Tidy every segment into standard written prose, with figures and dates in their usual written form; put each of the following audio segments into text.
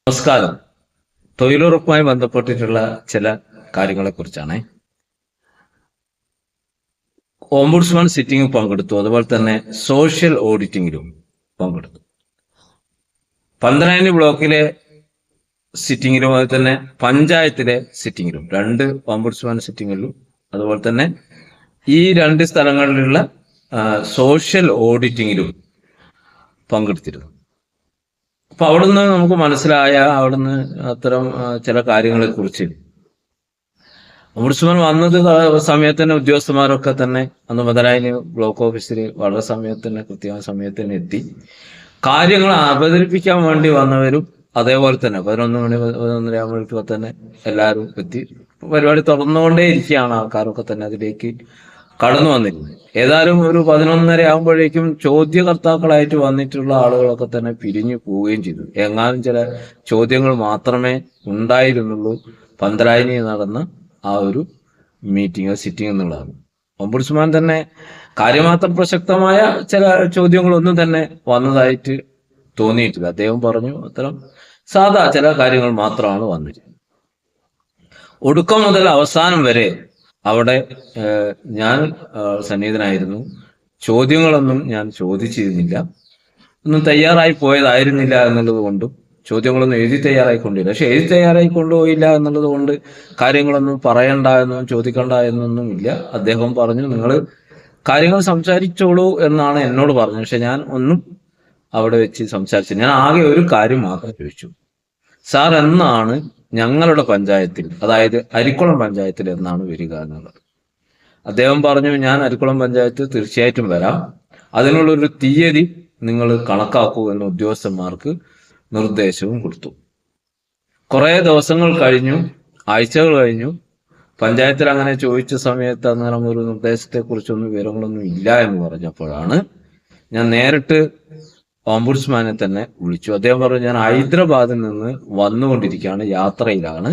നമസ്കാരം. തൊഴിലുറപ്പുമായി ബന്ധപ്പെട്ടിട്ടുള്ള ചില കാര്യങ്ങളെക്കുറിച്ചാണ്. ഓംബുഡ്സ്മാൻ സിറ്റിംഗിൽ പങ്കെടുത്തു, അതുപോലെ തന്നെ സോഷ്യൽ ഓഡിറ്റിംഗിലും പങ്കെടുത്തു. 12 ബ്ലോക്കിലെ സിറ്റിംഗിലും അതുപോലെ തന്നെ പഞ്ചായത്തിലെ സിറ്റിംഗിലും, 2 ഓംബുഡ്സ്മാൻ സിറ്റിംഗിലും അതുപോലെ തന്നെ ഈ 2 സ്ഥലങ്ങളിലുള്ള സോഷ്യൽ ഓഡിറ്റിംഗിലും പങ്കെടുത്തിരുന്നു. അപ്പൊ അവിടുന്ന് നമുക്ക് മനസ്സിലായ അത്തരം ചില കാര്യങ്ങളെ കുറിച്ച് ഓംബുഡ്സ്മാൻ വന്നത് സമയത്ത് തന്നെ ഉദ്യോഗസ്ഥന്മാരൊക്കെ തന്നെ അന്ന് മുതലായി ബ്ലോക്ക് ഓഫീസിൽ വളരെ കൃത്യമായ സമയത്ത് തന്നെ എത്തി. കാര്യങ്ങൾ അവതരിപ്പിക്കാൻ വേണ്ടി വന്നവരും അതേപോലെ തന്നെ 11 മണി 11:30 ആകുമ്പോഴേക്കും തന്നെ എല്ലാവരും എത്തി. പരിപാടി തുറന്നുകൊണ്ടേ ഇരിക്കുകയാണ്. ആൾക്കാരൊക്കെ തന്നെ അതിലേക്ക് കടന്നു വന്നിരുന്നത്. ഏതായാലും ഒരു 11:30 ആകുമ്പോഴേക്കും ചോദ്യകർത്താക്കളായിട്ട് വന്നിട്ടുള്ള ആളുകളൊക്കെ തന്നെ പിരിഞ്ഞു പോവുകയും ചെയ്തു. എങ്ങാനും ചില ചോദ്യങ്ങൾ മാത്രമേ ഉണ്ടായിരുന്നുള്ളൂ പന്തലായനി നടന്ന ആ ഒരു മീറ്റിംഗ് സിറ്റിംഗ് എന്നുള്ളതാണ്. ഓംബുഡ്സ്മാൻ തന്നെ കാര്യമാത്രം പ്രസക്തമായ ചില ചോദ്യങ്ങളൊന്നും തന്നെ വന്നതായിട്ട് തോന്നിയിട്ടില്ല. അദ്ദേഹം പറഞ്ഞു അത്തരം സാധാ ചില കാര്യങ്ങൾ മാത്രമാണ് വന്നിരുന്നത്. ഒടുക്കം മുതൽ അവസാനം വരെ അവിടെ ഞാൻ സന്നിഹിതനായിരുന്നു. ചോദ്യങ്ങളൊന്നും ഞാൻ ചോദിച്ചിരുന്നില്ല, ഒന്നും തയ്യാറായി പോയതായിരുന്നില്ല എന്നുള്ളത് കൊണ്ടും ചോദ്യങ്ങളൊന്നും എഴുതി തയ്യാറായിക്കൊണ്ടില്ല. പക്ഷെ എഴുതി തയ്യാറായിക്കൊണ്ടുപോയില്ല എന്നുള്ളത് കൊണ്ട് കാര്യങ്ങളൊന്നും പറയണ്ട എന്നും ചോദിക്കണ്ട എന്നൊന്നും ഇല്ല. അദ്ദേഹം പറഞ്ഞു നിങ്ങൾ കാര്യങ്ങൾ സംസാരിച്ചോളൂ എന്നാണ് എന്നോട് പറഞ്ഞത്. പക്ഷെ ഞാൻ ഒന്നും അവിടെ വെച്ച് സംസാരിച്ചു. ഞാൻ ആകെ ഒരു കാര്യം മാത്രം ചോദിച്ചു, സാർ എന്നാണ് ഞങ്ങളുടെ പഞ്ചായത്തിൽ, അതായത് അരിക്കുളം പഞ്ചായത്തിൽ എന്നാണ് വരിക എന്നുള്ളത്. അദ്ദേഹം പറഞ്ഞു ഞാൻ അരിക്കുളം പഞ്ചായത്ത് തീർച്ചയായിട്ടും വരാം, അതിനുള്ളൊരു തീയതി നിങ്ങൾ കണക്കാക്കൂ എന്ന് ഉദ്യോഗസ്ഥന്മാർക്ക് നിർദ്ദേശവും കൊടുത്തു. കുറെ ദിവസങ്ങൾ കഴിഞ്ഞു, ആഴ്ചകൾ കഴിഞ്ഞു. പഞ്ചായത്തിൽ അങ്ങനെ ചോദിച്ച സമയത്ത് അന്നേരം ഒരു നിർദ്ദേശത്തെ കുറിച്ചൊന്നും വിവരങ്ങളൊന്നും ഇല്ല എന്ന് പറഞ്ഞപ്പോഴാണ് ഞാൻ നേരിട്ട് ഓംബുഡ്സ്മാനെ തന്നെ വിളിച്ചു. അദ്ദേഹം പറഞ്ഞു ഞാൻ ഹൈദരാബാദിൽ നിന്ന് വന്നുകൊണ്ടിരിക്കുകയാണ്, യാത്രയിലാണ്.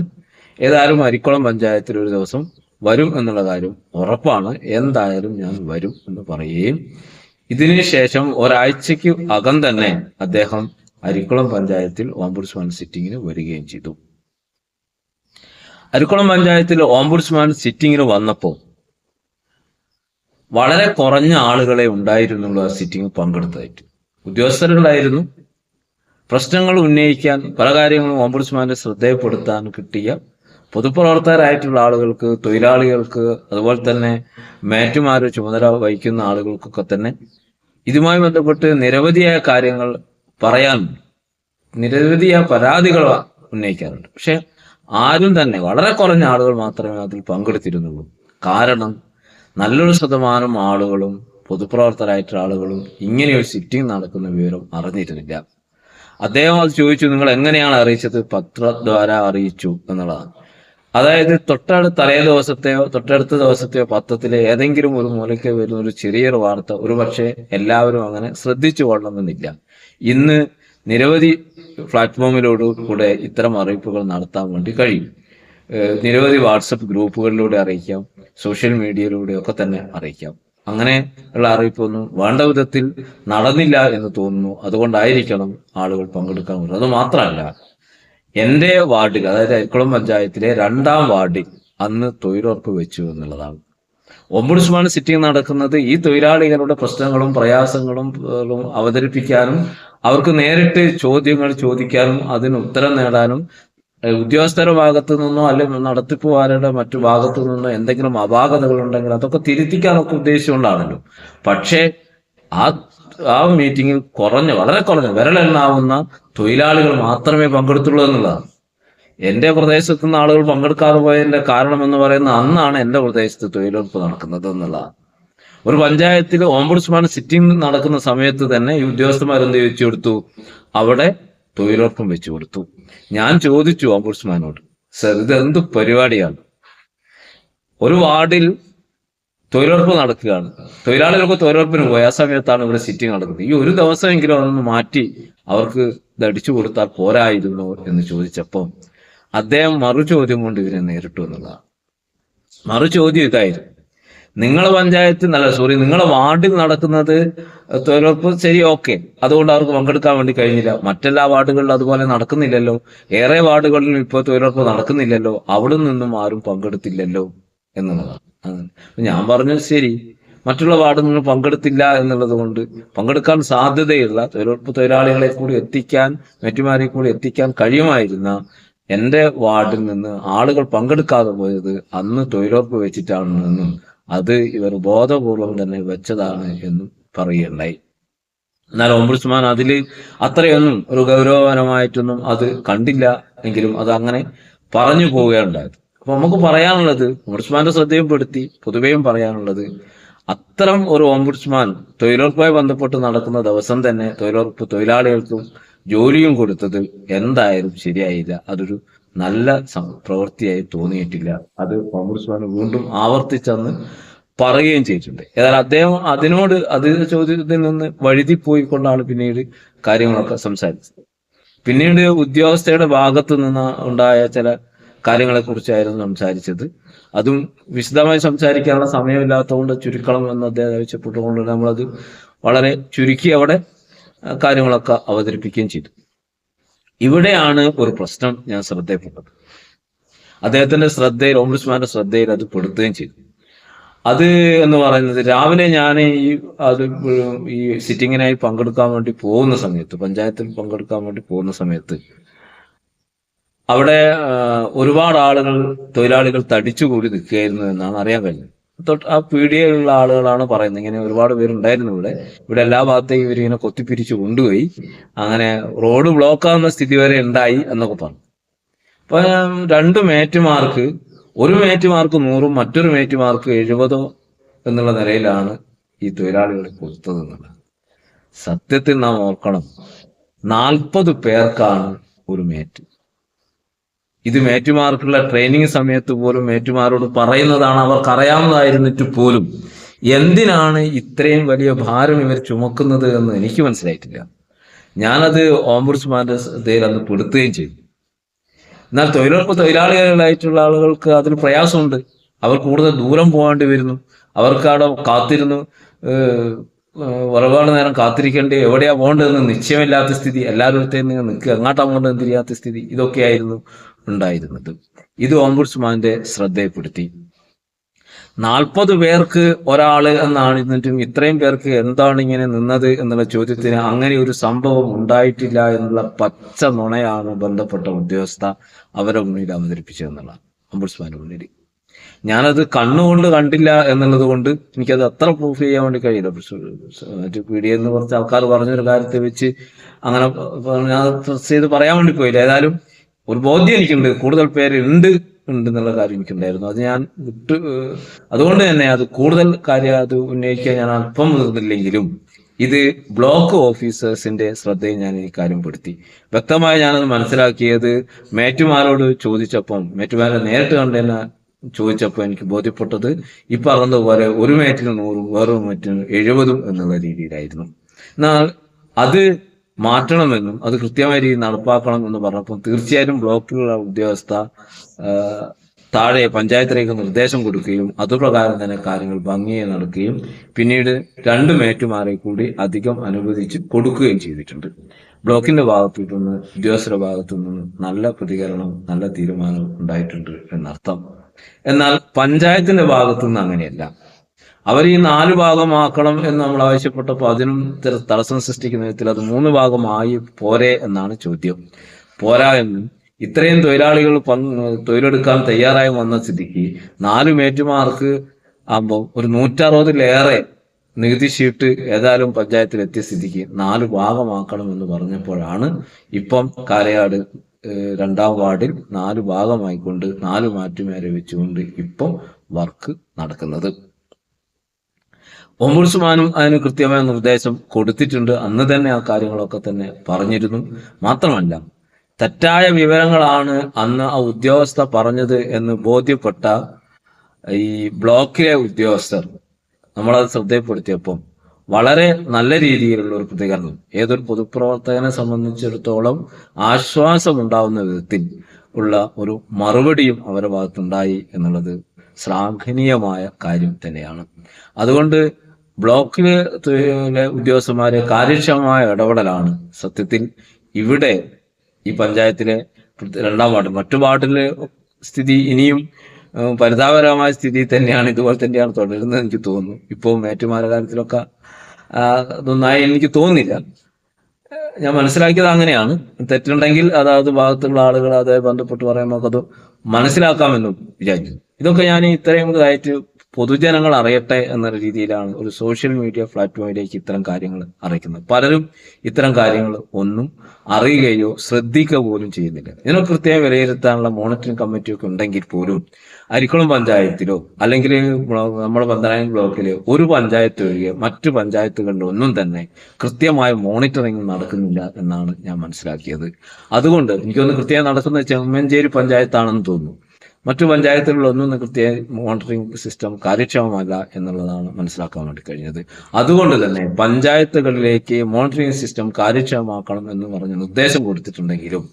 ഏതായാലും അരിക്കുളം പഞ്ചായത്തിൽ ഒരു ദിവസം വരും എന്നുള്ള കാര്യം ഉറപ്പാണ്, എന്തായാലും ഞാൻ വരും എന്ന് പറയുകയും ഇതിനുശേഷം ഒരാഴ്ചയ്ക്ക് അകം തന്നെ അദ്ദേഹം അരിക്കുളം പഞ്ചായത്തിൽ ഓംബുഡ്സ്മാൻ സിറ്റിംഗിന് വരികയും ചെയ്തു. അരിക്കുളം പഞ്ചായത്തിൽ ഓംബുഡ്സ്മാൻ സിറ്റിംഗിന് വന്നപ്പോൾ വളരെ കുറഞ്ഞ ആളുകളെ ഉണ്ടായിരുന്നുള്ളൂ ആ സിറ്റിംഗ് പങ്കെടുത്തതായിട്ട്. ഉദ്യോഗസ്ഥരുണ്ടായിരുന്നു. പ്രശ്നങ്ങൾ ഉന്നയിക്കാൻ, പല കാര്യങ്ങളും ഓംബുഡ്സ്മാന്റെ ശ്രദ്ധയപ്പെടുത്താൻ കിട്ടിയ പൊതുപ്രവർത്തകരായിട്ടുള്ള ആളുകൾക്ക്, തൊഴിലാളികൾക്ക്, അതുപോലെ തന്നെ മേറ്റുമാര് ചുമതല വഹിക്കുന്ന ആളുകൾക്കൊക്കെ തന്നെ ഇതുമായി ബന്ധപ്പെട്ട് നിരവധിയായ കാര്യങ്ങൾ പറയാനുണ്ട്, നിരവധിയായ പരാതികൾ ഉന്നയിക്കാറുണ്ട്. പക്ഷെ ആരും തന്നെ, വളരെ കുറഞ്ഞ ആളുകൾ മാത്രമേ അതിൽ പങ്കെടുത്തിരുന്നുള്ളൂ. കാരണം നല്ലൊരു ശതമാനം ആളുകളും പൊതുപ്രവർത്തകരായിട്ടുള്ള ആളുകളും ഇങ്ങനെയൊരു സിറ്റിംഗ് നടക്കുന്ന വിവരം അറിഞ്ഞിരുന്നില്ല. അദ്ദേഹം അത് ചോദിച്ചു, നിങ്ങൾ എങ്ങനെയാണ് അറിയിച്ചത്? പത്രദ്വാര അറിയിച്ചു എന്നുള്ളതാണ്. അതായത് തൊട്ടടുത്ത ദിവസത്തെയോ പത്രത്തിലെ ഏതെങ്കിലും ഒരു മൂലയ്ക്ക് വരുന്ന ഒരു ചെറിയൊരു വാർത്ത ഒരു പക്ഷേ എല്ലാവരും അങ്ങനെ ശ്രദ്ധിച്ചു കൊള്ളണമെന്നില്ല. ഇന്ന് നിരവധി പ്ലാറ്റ്ഫോമിലൂടെ ഇത്തരം അറിയിപ്പുകൾ നടത്താൻ വേണ്ടി കഴിയും. നിരവധി വാട്സപ്പ് ഗ്രൂപ്പുകളിലൂടെ അറിയിക്കാം, സോഷ്യൽ മീഡിയയിലൂടെ ഒക്കെ തന്നെ അറിയിക്കാം. അങ്ങനെ ഉള്ള അറിയിപ്പൊന്നും വേണ്ട വിധത്തിൽ നടന്നില്ല എന്ന് തോന്നുന്നു. അതുകൊണ്ടായിരിക്കണം ആളുകൾ പങ്കെടുക്കാൻ വരുന്നത്. അത് മാത്രമല്ല, എൻ്റെ വാർഡിൽ, അതായത് അരിക്കുളം പഞ്ചായത്തിലെ 2ാം വാർഡിൽ അന്ന് തൊഴിലുറപ്പ് വെച്ചു എന്നുള്ളതാണ്. ഓംബുഡ്സ്മാൻ സിറ്റിംഗ് നടക്കുന്നത് ഈ തൊഴിലാളികളുടെ പ്രശ്നങ്ങളും പ്രയാസങ്ങളും അവതരിപ്പിക്കാനും അവർക്ക് നേരിട്ട് ചോദ്യങ്ങൾ ചോദിക്കാനും അതിന് ഉത്തരം നേടാനും ഉദ്യോഗസ്ഥരുടെ ഭാഗത്തു നിന്നോ അല്ലെങ്കിൽ നടത്തിപ്പുകാരുടെ മറ്റു ഭാഗത്തു നിന്നോ എന്തെങ്കിലും അപാകതകൾ ഉണ്ടെങ്കിൽ അതൊക്കെ തിരുത്തിക്കാനൊക്കെ ഉദ്ദേശിച്ചുകൊണ്ടാണല്ലോ. പക്ഷേ ആ മീറ്റിംഗിൽ വളരെ കുറഞ്ഞ വിരലെണ്ണാവുന്ന തൊഴിലാളികൾ മാത്രമേ പങ്കെടുത്തുള്ളൂ എന്നുള്ളതാണ്. എൻ്റെ പ്രദേശത്തു നിന്ന് ആളുകൾ പങ്കെടുക്കാതെ പോയതിന്റെ കാരണം എന്ന് പറയുന്നത് അന്നാണ് എൻ്റെ പ്രദേശത്ത് തൊഴിലുറപ്പ് നടക്കുന്നത് എന്നുള്ളതാണ്. ഒരു പഞ്ചായത്തിൽ ഓംബുഡ്സ്മാൻ സിറ്റിംഗ് നടക്കുന്ന സമയത്ത് തന്നെ ഈ ഉദ്യോഗസ്ഥന്മാരെന്ത് വെച്ചു കൊടുത്തു? അവിടെ തൊഴിലുറപ്പും വെച്ചു കൊടുത്തു. ഞാൻ ചോദിച്ചു ഓംബുഡ്സ്മാനോട്, സർ ഇതെന്ത് പരിപാടിയാണ്? ഒരു വാർഡിൽ തൊഴിലുറപ്പ് നടക്കുകയാണ്, തൊഴിലാളികൾക്ക് തൊഴിലുറപ്പിന് പോയ ആ സമയത്താണ് ഇവിടെ സിറ്റിംഗ് നടക്കുന്നത്. ഈ ഒരു ദിവസമെങ്കിലും അതൊന്ന് മാറ്റി അവർക്ക് ഇത് അടിച്ചു കൊടുത്താൽ പോരായിരുന്നു എന്ന് ചോദിച്ചപ്പോൾ അദ്ദേഹം മറു ചോദ്യം കൊണ്ട് ഇതിനെ നേരിട്ടു എന്നുള്ളതാണ്. മറു ചോദ്യം ഇതായിരുന്നു, നിങ്ങളെ പഞ്ചായത്ത് നിങ്ങളെ വാർഡിൽ നടക്കുന്നത് തൊഴിലുറപ്പ് ശരി, ഓക്കെ, അതുകൊണ്ട് അവർക്ക് പങ്കെടുക്കാൻ വേണ്ടി കഴിഞ്ഞില്ല. മറ്റെല്ലാ വാർഡുകളിലും അതുപോലെ നടക്കുന്നില്ലല്ലോ. ഏറെ വാർഡുകളിലും ഇപ്പോൾ തൊഴിലുറപ്പ് നടക്കുന്നില്ലല്ലോ, അവിടെ നിന്നും ആരും പങ്കെടുത്തില്ലല്ലോ എന്നുള്ളതാണ്. ഞാൻ പറഞ്ഞു ശരി, മറ്റുള്ള വാർഡിൽ നിന്ന് പങ്കെടുത്തില്ല എന്നുള്ളത് കൊണ്ട് പങ്കെടുക്കാൻ സാധ്യതയുള്ള തൊഴിലുറപ്പ് തൊഴിലാളികളെ കൂടി എത്തിക്കാൻ, മേറ്റുമാരെ കൂടി എത്തിക്കാൻ കഴിയുമായിരുന്ന എന്റെ വാർഡിൽ നിന്ന് ആളുകൾ പങ്കെടുക്കാതെ പോയത് അന്ന് തൊഴിലുറപ്പ് വെച്ചിട്ടാണെന്നും അത് ഇവർ ബോധപൂർവം തന്നെ വെച്ചതാണ് എന്നും പറയുകയുണ്ടായി. എന്നാൽ ഓംബുഡ്സ്മാൻ അതിൽ അത്രയൊന്നും ഒരു ഗൗരവപരമായിട്ടൊന്നും അത് കണ്ടില്ല എങ്കിലും അത് അങ്ങനെ പറഞ്ഞു പോവുകയുണ്ടായത്. അപ്പൊ നമുക്ക് പറയാനുള്ളത്, ഓംബുഡ്സ്മാന്റെ ശ്രദ്ധയിൽപ്പെടുത്തി പൊതുവെയും പറയാനുള്ളത്, അത്തരം ഒരു ഓംബുഡ്സ്മാൻ തൊഴിലുറപ്പുമായി ബന്ധപ്പെട്ട് നടക്കുന്ന ദിവസം തന്നെ തൊഴിലുറപ്പ് തൊഴിലാളികൾക്കും ജോലിയും കൊടുത്തത് എന്തായാലും ശരിയായില്ല. അതൊരു നല്ല പ്രവൃത്തിയായി തോന്നിയിട്ടില്ല. അത് ഓംബുഡ്സ്മാൻ വീണ്ടും ആവർത്തിച്ചെന്ന് പറയുകയും ചെയ്തിട്ടുണ്ട്. ഏതായാലും അദ്ദേഹം അതിന്റെ ചോദ്യത്തിൽ നിന്ന് വഴുതിപ്പോയിക്കൊണ്ടാണ് പിന്നീട് കാര്യങ്ങളൊക്കെ സംസാരിച്ചത്. പിന്നീട് ഉദ്യോഗസ്ഥയുടെ ഭാഗത്തു നിന്ന് ഉണ്ടായ ചില കാര്യങ്ങളെ കുറിച്ചായിരുന്നു സംസാരിച്ചത്. അതും വിശദമായി സംസാരിക്കാനുള്ള സമയമില്ലാത്തതുകൊണ്ട് ചുരുക്കണം എന്ന് അദ്ദേഹം ആവശ്യപ്പെട്ടുകൊണ്ട് നമ്മളത് വളരെ ചുരുക്കി അവിടെ കാര്യങ്ങളൊക്കെ അവതരിപ്പിക്കുകയും ചെയ്തു. ഇവിടെയാണ് ഒരു പ്രശ്നം ഞാൻ ശ്രദ്ധയിൽപ്പെട്ടത്. അദ്ദേഹത്തിന്റെ ശ്രദ്ധയിൽ, ഓംബുഡ്സ്മാന്റെ ശ്രദ്ധയിൽ അത് പെടുത്തുകയും ചെയ്തു. അത് എന്ന് പറയുന്നത്, രാവിലെ ഞാൻ ഈ സിറ്റിങ്ങിനായി പങ്കെടുക്കാൻ വേണ്ടി പോകുന്ന സമയത്ത്, പഞ്ചായത്തിൽ പങ്കെടുക്കാൻ വേണ്ടി പോകുന്ന സമയത്ത് അവിടെ ഒരുപാട് തൊഴിലാളികൾ തടിച്ചുകൂടി നിൽക്കുകയായിരുന്നു എന്നാണ് അറിയാൻ കഴിഞ്ഞത്. ആ പീഡിയയിലുള്ള ആളുകളാണ് പറയുന്നത്. ഇങ്ങനെ ഒരുപാട് പേരുണ്ടായിരുന്നു ഇവിടെ എല്ലാ ഭാഗത്തേക്കും ഇവരിങ്ങനെ കൊത്തിപ്പിരിച്ചു കൊണ്ടുപോയി, അങ്ങനെ റോഡ് ബ്ലോക്ക് ആവുന്ന സ്ഥിതി വരെ ഉണ്ടായി എന്നൊക്കെ പറഞ്ഞു. അപ്പൊ രണ്ട് മേറ്റുമാർക്ക്, ഒരു മേറ്റുമാർക്ക് 100 മറ്റൊരു മേറ്റുമാർക്ക് 70 എന്നുള്ള നിലയിലാണ് ഈ തൊഴിലാളികളെ കൊടുത്തത് എന്നുള്ളത്. സത്യത്തിൽ നാം ഓർക്കണം, 40 പേർക്കാണ് ഒരു മേറ്റ്. ഇത് മേറ്റുമാർക്കുള്ള ട്രെയിനിങ് സമയത്ത് പോലും മേറ്റുമാരോട് പറയുന്നതാണ്, അവർക്കറിയാവുന്നതായിരുന്നിട്ട് പോലും എന്തിനാണ് ഇത്രയും വലിയ ഭാരം ഇവർ ചുമക്കുന്നത് എന്ന് എനിക്ക് മനസ്സിലായിട്ടില്ല. ഞാനത് ഓംബുഡ്സ്മാന്റെ ശ്രദ്ധയിൽ അന്ന് പെടുത്തുകയും ചെയ്തു. എന്നാൽ തൊഴിലുറപ്പ് തൊഴിലാളികളായിട്ടുള്ള ആളുകൾക്ക് അതിൽ പ്രയാസമുണ്ട്. അവർ കൂടുതൽ ദൂരം പോകേണ്ടി വരുന്നു. അവർക്ക് അവിടെ കാത്തിരുന്നു ഒരുപാട് നേരം കാത്തിരിക്കേണ്ടി, എവിടെയാ പോകേണ്ടതെന്ന് നിശ്ചയമില്ലാത്ത സ്ഥിതി, എല്ലാവരുടെയും നിൽക്കുക, എങ്ങോട്ടാ പോകേണ്ടതെന്ന് തിരിയാത്ത സ്ഥിതി, ഇതൊക്കെയായിരുന്നു ഉണ്ടായിരുന്നത്. ഇത് ഓംബുഡ്സ്മാന്റെ ശ്രദ്ധയിൽപ്പെടുത്തി. 40 പേർക്ക് ഒരാള് എന്നാണ് എന്നിട്ടും ഇത്രയും പേർക്ക് എന്താണ് ഇങ്ങനെ നിന്നത് എന്നുള്ള ചോദ്യത്തിന് അങ്ങനെ ഒരു സംഭവം ഉണ്ടായിട്ടില്ല എന്നുള്ള പച്ച നുണയാണ് ബന്ധപ്പെട്ട ഉദ്യോഗസ്ഥ അവരുടെ മുന്നിൽ അവതരിപ്പിച്ചതെന്നുള്ള ഓംബുഡ്സ്മാന്റെ മുന്നിൽ. ഞാനത് കണ്ണുകൊണ്ട് കണ്ടില്ല എന്നുള്ളത് കൊണ്ട് എനിക്കത് അത്ര പ്രൂഫ് ചെയ്യാൻ വേണ്ടി കഴിയില്ല. മറ്റു പീഡിയ എന്ന് കുറച്ച് ആൾക്കാർ പറഞ്ഞൊരു കാര്യത്തെ വെച്ച് അങ്ങനെ ഞാൻ പ്രസ് ചെയ്ത് പറയാൻ വേണ്ടി പോയില്ല. ഏതായാലും ഒരു ബോധ്യം എനിക്കുണ്ട്, കൂടുതൽ പേര് ഉണ്ട് എന്നുള്ള കാര്യം എനിക്കുണ്ടായിരുന്നു. അത് ഞാൻ അതുകൊണ്ട് തന്നെ അത് കൂടുതൽ കാര്യം അത് ഉന്നയിക്കാൻ ഞാൻ അല്പം മുതിർന്നില്ലെങ്കിലും ഇത് ബ്ലോക്ക് ഓഫീസേഴ്സിന്റെ ശ്രദ്ധയിൽ ഞാൻ ഈ കാര്യം പെടുത്തി. വ്യക്തമായി ഞാനത് മനസ്സിലാക്കിയത് മേറ്റുമാരോട് ചോദിച്ചപ്പം, മേറ്റുമാരെ നേരിട്ട് കണ്ടു ചോദിച്ചപ്പോൾ എനിക്ക് ബോധ്യപ്പെട്ടത് ഈ പറഞ്ഞതുപോലെ ഒരു മേറ്റിന് 100 വേറൊരു മേറ്റിന് 70 എന്നുള്ള രീതിയിലായിരുന്നു. എന്നാൽ അത് മാറ്റണമെന്നും അത് കൃത്യമായ രീതിയിൽ നടപ്പാക്കണം എന്ന് പറഞ്ഞപ്പോൾ തീർച്ചയായും ബ്ലോക്കിലുള്ള ഉദ്യോഗസ്ഥ താഴെ പഞ്ചായത്തിലേക്ക് നിർദ്ദേശം കൊടുക്കുകയും അതുപ്രകാരം തന്നെ കാര്യങ്ങൾ ഭംഗിയെ നടക്കുകയും പിന്നീട് 2 മേറ്റുമാരെ കൂടി അധികം അനുവദിച്ച് കൊടുക്കുകയും ചെയ്തിട്ടുണ്ട്. ബ്ലോക്കിന്റെ ഭാഗത്തു നിന്ന്, ഉദ്യോഗസ്ഥരുടെ ഭാഗത്തു നിന്ന് നല്ല പ്രതികരണം, നല്ല തീരുമാനം ഉണ്ടായിട്ടുണ്ട് എന്നർത്ഥം. എന്നാൽ പഞ്ചായത്തിന്റെ ഭാഗത്തു നിന്ന് അങ്ങനെയല്ല. അവർ ഈ 4 ഭാഗമാക്കണം എന്ന് നമ്മൾ ആവശ്യപ്പെട്ടപ്പോൾ അതിനും തടസ്സം സൃഷ്ടിക്കുന്ന വിധത്തിൽ അത് 3 ഭാഗമായി പോരെ എന്നാണ് ചോദ്യം. പോരാ എന്നും ഇത്രയും തൊഴിലാളികൾ തൊഴിലെടുക്കാൻ തയ്യാറായി വന്ന സ്ഥിതിക്ക് 4 മേറ്റുമാർക്ക് ആകുമ്പോൾ ഒരു 160-ലേറെ നികുതി ഷീട്ട് ഏതായാലും പഞ്ചായത്തിൽ എത്തിയ സ്ഥിതിക്ക് 4 ഭാഗമാക്കണം എന്ന് പറഞ്ഞപ്പോഴാണ് ഇപ്പം കാലയാട് 2ാം വാർഡിൽ 4 ഭാഗമായിക്കൊണ്ട് 4 മാറ്റുമാരെ വെച്ചുകൊണ്ട് ഇപ്പം വർക്ക് നടക്കുന്നത്. ഓംബുഡ്സ്മാനും അതിന് കൃത്യമായ നിർദ്ദേശം കൊടുത്തിട്ടുണ്ട്. അന്ന് തന്നെ ആ കാര്യങ്ങളൊക്കെ തന്നെ പറഞ്ഞിരുന്നു. മാത്രമല്ല, തെറ്റായ വിവരങ്ങളാണ് അന്ന് ആ ഉദ്യോഗസ്ഥ പറഞ്ഞത് എന്ന് ബോധ്യപ്പെട്ട ഈ ബ്ലോക്കിലെ ഉദ്യോഗസ്ഥർ നമ്മളത് ശ്രദ്ധയിൽപ്പെടുത്തിയപ്പം വളരെ നല്ല രീതിയിലുള്ള ഒരു പ്രതികരണം, ഏതൊരു പൊതുപ്രവർത്തകനെ സംബന്ധിച്ചിടത്തോളം ആശ്വാസമുണ്ടാവുന്ന വിധത്തിൽ ഉള്ള ഒരു മറുപടിയും അവരുടെ ഭാഗത്തുണ്ടായി എന്നുള്ളത് ശ്ലാഘനീയമായ കാര്യം തന്നെയാണ്. അതുകൊണ്ട് ബ്ലോക്കിലെ ഉദ്യോഗസ്ഥന്മാരെ കാര്യക്ഷമമായ ഇടപെടലാണ് സത്യത്തിൽ ഇവിടെ ഈ പഞ്ചായത്തിലെ 2ാം വാർഡ്. മറ്റു വാർഡിലെ സ്ഥിതി ഇനിയും പരിതാപകരമായ സ്ഥിതി തന്നെയാണ്, ഇതുപോലെ തന്നെയാണ് തുടരുന്നത് എനിക്ക് തോന്നുന്നു. ഇപ്പോൾ മേറ്റുമാരുടെ കാര്യത്തിലൊക്കെ അതൊന്നായി എനിക്ക് തോന്നുന്നില്ല. ഞാൻ മനസ്സിലാക്കിയത് അങ്ങനെയാണ്. തെറ്റുണ്ടെങ്കിൽ അതായത് ഭാഗത്തുള്ള ആളുകൾ അതുമായി ബന്ധപ്പെട്ട് പറയുമ്പോൾ അത് മനസ്സിലാക്കാമെന്നും വിചാരിച്ചു. ഇതൊക്കെ ഞാൻ ഇത്രയും ഇതായിട്ട് പൊതുജനങ്ങൾ അറിയട്ടെ എന്ന രീതിയിലാണ് ഒരു സോഷ്യൽ മീഡിയ പ്ലാറ്റ്ഫോമിലേക്ക് ഇത്തരം കാര്യങ്ങൾ അറിയിക്കുന്നത്. പലരും ഇത്തരം കാര്യങ്ങൾ ഒന്നും അറിയുകയോ ശ്രദ്ധിക്കുക പോലും ചെയ്യുന്നില്ല. ഇതിനെ കൃത്യമായി വിലയിരുത്താനുള്ള മോണിറ്ററിംഗ് കമ്മിറ്റിയൊക്കെ ഉണ്ടെങ്കിൽ പോലും അരിക്കുളം പഞ്ചായത്തിലോ അല്ലെങ്കിൽ നമ്മുടെ പന്തനായം ബ്ലോക്കിലെ ഒരു പഞ്ചായത്ത് ഒഴികെ മറ്റു പഞ്ചായത്തുകളിൽ ഒന്നും തന്നെ കൃത്യമായ മോണിറ്ററിംഗ് നടക്കുന്നില്ല എന്നാണ് ഞാൻ മനസ്സിലാക്കിയത്. അതുകൊണ്ട് എനിക്കൊന്ന് കൃത്യമായി നടക്കുന്ന ചെമ്മഞ്ചേരി പഞ്ചായത്താണെന്ന് തോന്നുന്നു. മറ്റു പഞ്ചായത്തുകളിലൊന്നും കൃത്യമായി മോണിറ്ററിംഗ് സിസ്റ്റം കാര്യക്ഷമമല്ല എന്നുള്ളതാണ് മനസ്സിലാക്കാൻ വേണ്ടി കഴിഞ്ഞത്. അതുകൊണ്ട് തന്നെ പഞ്ചായത്തുകളിലേക്ക് മോണിറ്ററിംഗ് സിസ്റ്റം കാര്യക്ഷമമാക്കണം എന്ന് പറഞ്ഞ് നിർദ്ദേശം കൊടുത്തിട്ടുണ്ടെങ്കിലും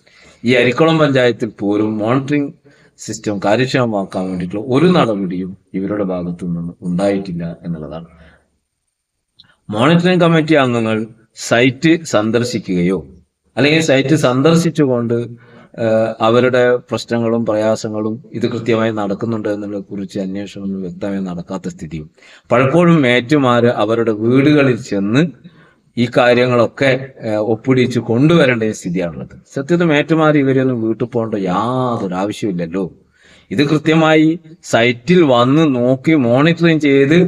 ഈ അരിക്കുളം പഞ്ചായത്തിൽ പോലും മോണിറ്ററിംഗ് സിസ്റ്റം കാര്യക്ഷമമാക്കാൻ വേണ്ടിയിട്ടുള്ള ഒരു നടപടിയും ഇവരുടെ ഭാഗത്തു നിന്ന് ഉണ്ടായിട്ടില്ല എന്നുള്ളതാണ്. മോണിറ്ററിംഗ് കമ്മിറ്റി അംഗങ്ങൾ സൈറ്റ് സന്ദർശിക്കുകയോ അല്ലെങ്കിൽ സൈറ്റ് സന്ദർശിച്ചുകൊണ്ട് അവരുടെ പ്രശ്നങ്ങളും പ്രയാസങ്ങളും ഇത് കൃത്യമായി നടക്കുന്നുണ്ട് എന്നതിനെ കുറിച്ച് അന്വേഷണം വ്യക്തമായി നടക്കാത്ത സ്ഥിതിയും പലപ്പോഴും മേറ്റുമാര് അവരുടെ വീടുകളിൽ ചെന്ന് ഈ കാര്യങ്ങളൊക്കെ ഒപ്പിടിച്ച് കൊണ്ടുവരേണ്ട സ്ഥിതിയാണുള്ളത്. സത്യത്തിൽ മേറ്റുമാർ ഇവരൊന്നും വീട്ടിൽ പോകേണ്ട യാതൊരു ആവശ്യമില്ലല്ലോ. ഇത് കൃത്യമായി സൈറ്റിൽ വന്ന് നോക്കി മോണിറ്ററിങ് ചെയ്ത്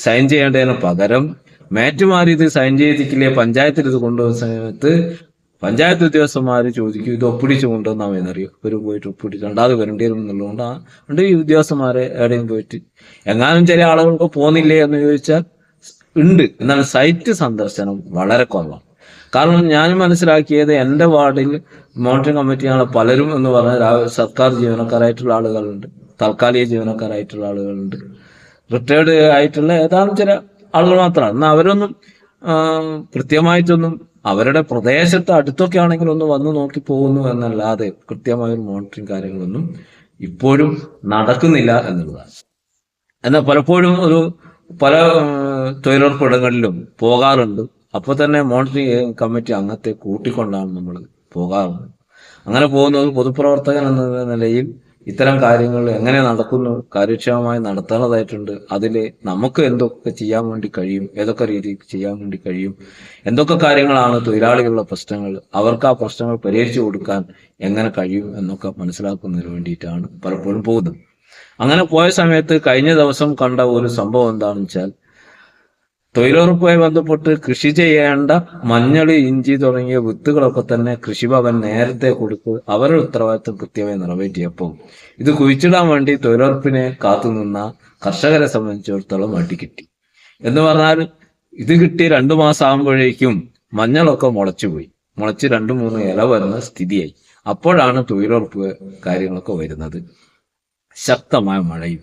സൈൻ ചെയ്യേണ്ടതിന് പകരം മേറ്റുമാർ ഇത് സൈൻ ചെയ്തിട്ടില്ലേ, പഞ്ചായത്തിൽ ഇത് കൊണ്ടുവന്ന സമയത്ത് പഞ്ചായത്ത് ഉദ്യോഗസ്ഥന്മാർ ചോദിക്കും ഇത് ഒപ്പിടിച്ച് കൊണ്ടുവന്നാമെന്നറിയോ, ഇവർ പോയിട്ട് ഒപ്പിടിച്ച് രണ്ടാമത് വരേണ്ടി വരും എന്നുള്ളതുകൊണ്ട് ഈ ഉദ്യോഗസ്ഥന്മാരെ എവിടെയും പോയിട്ട് എങ്ങാനും ചില ആളുകൾക്ക് പോകുന്നില്ലേ എന്ന് ചോദിച്ചാൽ ഉണ്ട്. എന്നാൽ സൈറ്റ് സന്ദർശനം വളരെ കുറവാണ്. കാരണം ഞാൻ മനസ്സിലാക്കിയത് എൻ്റെ വാർഡിൽ മോണിറ്ററിംഗ് കമ്മിറ്റിയാണ് പലരും എന്ന് പറഞ്ഞാൽ സർക്കാർ ജീവനക്കാരായിട്ടുള്ള ആളുകളുണ്ട്, താൽക്കാലിക ജീവനക്കാരായിട്ടുള്ള ആളുകളുണ്ട്, റിട്ടയർഡ് ആയിട്ടുള്ള ഏതാനും ചില ആളുകൾ മാത്രമാണ്. എന്നാൽ അവരൊന്നും കൃത്യമായിട്ടൊന്നും അവരുടെ പ്രദേശത്ത് അടുത്തൊക്കെ ആണെങ്കിൽ ഒന്ന് വന്ന് നോക്കി പോകുന്നു എന്നല്ലാതെ കൃത്യമായ ഒരു മോണിറ്ററിംഗ് കാര്യങ്ങളൊന്നും ഇപ്പോഴും നടക്കുന്നില്ല എന്നുള്ളതാണ്. എന്നാൽ പലപ്പോഴും പല തൊഴിലുറപ്പിടങ്ങളിലും പോകാറുണ്ട്. അപ്പോൾ തന്നെ മോണിറ്ററിംഗ് കമ്മിറ്റി അംഗത്തെ കൂട്ടിക്കൊണ്ടാണ് നമ്മൾ പോകാറുള്ളത്. അങ്ങനെ പോകുന്നത് പൊതുപ്രവർത്തകൻ എന്ന നിലയിൽ ഇത്തരം കാര്യങ്ങൾ എങ്ങനെ നടക്കുന്നു, കാര്യക്ഷമമായി നടത്തേണ്ടതായിട്ടുണ്ട്. അതിൽ നമുക്ക് എന്തൊക്കെ ചെയ്യാൻ വേണ്ടി കഴിയും, ഏതൊക്കെ രീതിയിൽ ചെയ്യാൻ വേണ്ടി കഴിയും, എന്തൊക്കെ കാര്യങ്ങളാണ് തൊഴിലാളികളുടെ പ്രശ്നങ്ങൾ, അവർക്ക് ആ പ്രശ്നങ്ങൾ പരിഹരിച്ചു കൊടുക്കാൻ എങ്ങനെ കഴിയും എന്നൊക്കെ മനസ്സിലാക്കുന്നതിന് വേണ്ടിയിട്ടാണ് പലപ്പോഴും പോകുന്നത്. അങ്ങനെ പോയ സമയത്ത് കഴിഞ്ഞ ദിവസം കണ്ട ഒരു സംഭവം എന്താണെന്ന് വെച്ചാൽ, തൊഴിലുറപ്പുമായി ബന്ധപ്പെട്ട് കൃഷി ചെയ്യേണ്ട മഞ്ഞൾ, ഇഞ്ചി തുടങ്ങിയ വിത്തുകളൊക്കെ തന്നെ കൃഷിഭവൻ നേരത്തെ കൊടുത്ത് അവരുടെ ഉത്തരവാദിത്വം കൃത്യമായി നിറവേറ്റിയപ്പോൾ ഇത് കുഴിച്ചിടാൻ വേണ്ടി തൊഴിലുറപ്പിനെ കാത്തുനിന്ന കർഷകരെ സംബന്ധിച്ചിടത്തോളം അടികിട്ടി. എന്ന് പറഞ്ഞാൽ ഇത് കിട്ടി 2 മാസം ആകുമ്പോഴേക്കും മഞ്ഞളൊക്കെ മുളച്ച് 2-3 ഇല വരുന്ന സ്ഥിതിയായി. അപ്പോഴാണ് തൊഴിലുറപ്പ് കാര്യങ്ങളൊക്കെ വരുന്നത്, ശക്തമായ മഴയും.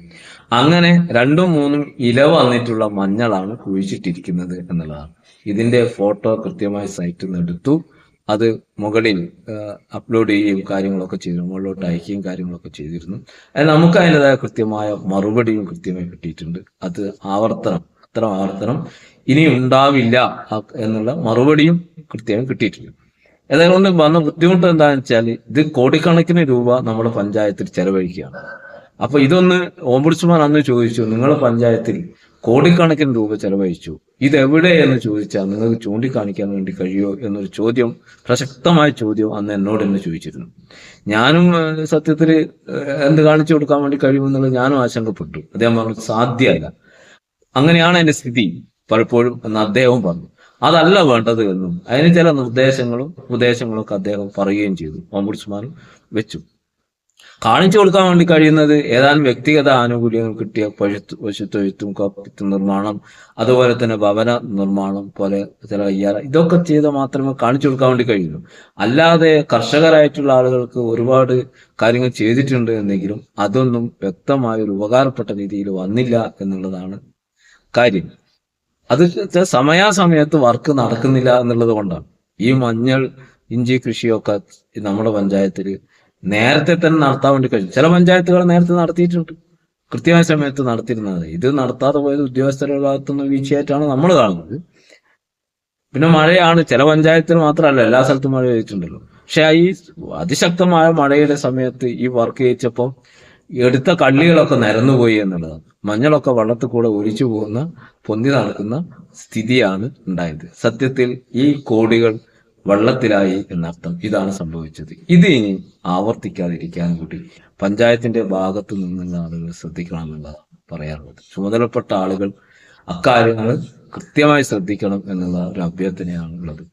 അങ്ങനെ 2-3 ഇല വന്നിട്ടുള്ള മഞ്ഞളാണ് കുഴിച്ചിട്ടിരിക്കുന്നത് എന്നുള്ളതാണ്. ഇതിന്റെ ഫോട്ടോ കൃത്യമായി സൈറ്റിൽ നിന്ന് എടുത്തു അത് മുകളിൽ അപ്ലോഡ് ചെയ്യുകയും കാര്യങ്ങളൊക്കെ ചെയ്തിരുന്നു, മുകളിലോട്ട് അയക്കുകയും കാര്യങ്ങളൊക്കെ ചെയ്തിരുന്നു. നമുക്ക് അതിൻ്റെതായ കൃത്യമായ മറുപടിയും കൃത്യമായി കിട്ടിയിട്ടുണ്ട്. അത് ആവർത്തനം ഇനി ഉണ്ടാവില്ല എന്നുള്ള മറുപടിയും കൃത്യമായി കിട്ടിയിട്ടുണ്ട്. അതുകൊണ്ട് വന്ന ബുദ്ധിമുട്ട് എന്താണെന്ന് വെച്ചാൽ ഇത് കോടിക്കണക്കിന് രൂപ നമ്മുടെ പഞ്ചായത്തിൽ ചെലവഴിക്കുകയാണ്. അപ്പൊ ഇതൊന്ന് ഓംബുഡ്സ്മാൻ അന്ന് ചോദിച്ചു, നിങ്ങളുടെ പഞ്ചായത്തിൽ കോടിക്കണക്കിന് രൂപ ചെലവഴിച്ചു, ഇതെവിടെ എന്ന് ചോദിച്ചാൽ നിങ്ങൾക്ക് ചൂണ്ടിക്കാണിക്കാൻ വേണ്ടി കഴിയുമോ എന്നൊരു ചോദ്യം, പ്രസക്തമായ ചോദ്യം അന്ന് എന്നോട് തന്നെ ചോദിച്ചിരുന്നു. ഞാനും സത്യത്തിൽ എന്ത് കാണിച്ചു കൊടുക്കാൻ വേണ്ടി കഴിയുമെന്നുള്ളത് ഞാനും ആശങ്കപ്പെട്ടു. അദ്ദേഹം പറഞ്ഞു സാധ്യമല്ല, അങ്ങനെയാണ് എന്റെ സ്ഥിതി പലപ്പോഴും എന്ന് അദ്ദേഹവും പറഞ്ഞു. അതല്ല വേണ്ടത് എന്നും അതിന് ചില നിർദ്ദേശങ്ങളും ഉപദേശങ്ങളും ഒക്കെ അദ്ദേഹം പറയുകയും ചെയ്തു. ഓംബുഡ്സ്മാനും വെച്ചു. കാണിച്ചു കൊടുക്കാൻ വേണ്ടി കഴിയുന്നത് ഏതാനും വ്യക്തിഗത ആനുകൂല്യങ്ങൾ കിട്ടിയ പശുത്തൊഴുത്തും കപ്പിത്ത് നിർമ്മാണം, അതുപോലെ തന്നെ ഭവന നിർമ്മാണം പോലെ ചില ഇതൊക്കെ ചെയ്ത് മാത്രമേ കാണിച്ചു കൊടുക്കാൻ വേണ്ടി കഴിയുള്ളൂ. അല്ലാതെ കർഷകരായിട്ടുള്ള ആളുകൾക്ക് ഒരുപാട് കാര്യങ്ങൾ ചെയ്തിട്ടുണ്ട് എന്നെങ്കിലും അതൊന്നും വ്യക്തമായ ഒരു ഉപകാരപ്പെട്ട രീതിയിൽ വന്നില്ല എന്നുള്ളതാണ് കാര്യം. അത് സമയാസമയത്ത് വർക്ക് നടക്കുന്നില്ല എന്നുള്ളത് കൊണ്ടാണ്. ഈ മഞ്ഞൾ, ഇഞ്ചി കൃഷിയൊക്കെ നമ്മുടെ പഞ്ചായത്തിൽ നേരത്തെ തന്നെ നടത്താൻ വേണ്ടി കഴിയും. ചില പഞ്ചായത്തുകൾ നേരത്തെ നടത്തിയിട്ടുണ്ട്, കൃത്യമായ സമയത്ത് നടത്തിയിരുന്നത്. ഇത് നടത്താതെ പോയത് ഉദ്യോഗസ്ഥരുടെ ഭാഗത്തുനിന്ന് വീഴ്ചയായിട്ടാണ് നമ്മൾ കാണുന്നത്. പിന്നെ മഴയാണ്, ചില പഞ്ചായത്തിൽ മാത്രമല്ല എല്ലാ സ്ഥലത്തും മഴ പെയ്തിട്ടുണ്ടല്ലോ. പക്ഷെ ഈ അതിശക്തമായ മഴയുടെ സമയത്ത് ഈ വർക്ക് ചെയ്യിച്ചപ്പോൾ എടുത്ത കള്ളികളൊക്കെ നിരന്നുപോയി എന്നുള്ളതാണ്. മഞ്ഞളൊക്കെ വെള്ളത്തിൽ കൂടെ ഒലിച്ചു പോകുന്ന, പൊന്തി നടക്കുന്ന സ്ഥിതിയാണ് ഉണ്ടായത്. സത്യത്തിൽ ഈ കോടികൾ വെള്ളത്തിലായി എന്നർത്ഥം. ഇതാണ് സംഭവിച്ചത്. ഇത് ഇനി ആവർത്തിക്കാതിരിക്കാൻ കൂടി പഞ്ചായത്തിന്റെ ഭാഗത്തു നിന്നുള്ള ആളുകൾ ശ്രദ്ധിക്കണം എന്നുള്ളതാണ് പറയാറുള്ളത്. ചുമതലപ്പെട്ട ആളുകൾ അക്കാര്യങ്ങൾ കൃത്യമായി ശ്രദ്ധിക്കണം എന്നുള്ള ഒരു അഭ്യർത്ഥനയാണ് ഉള്ളത്.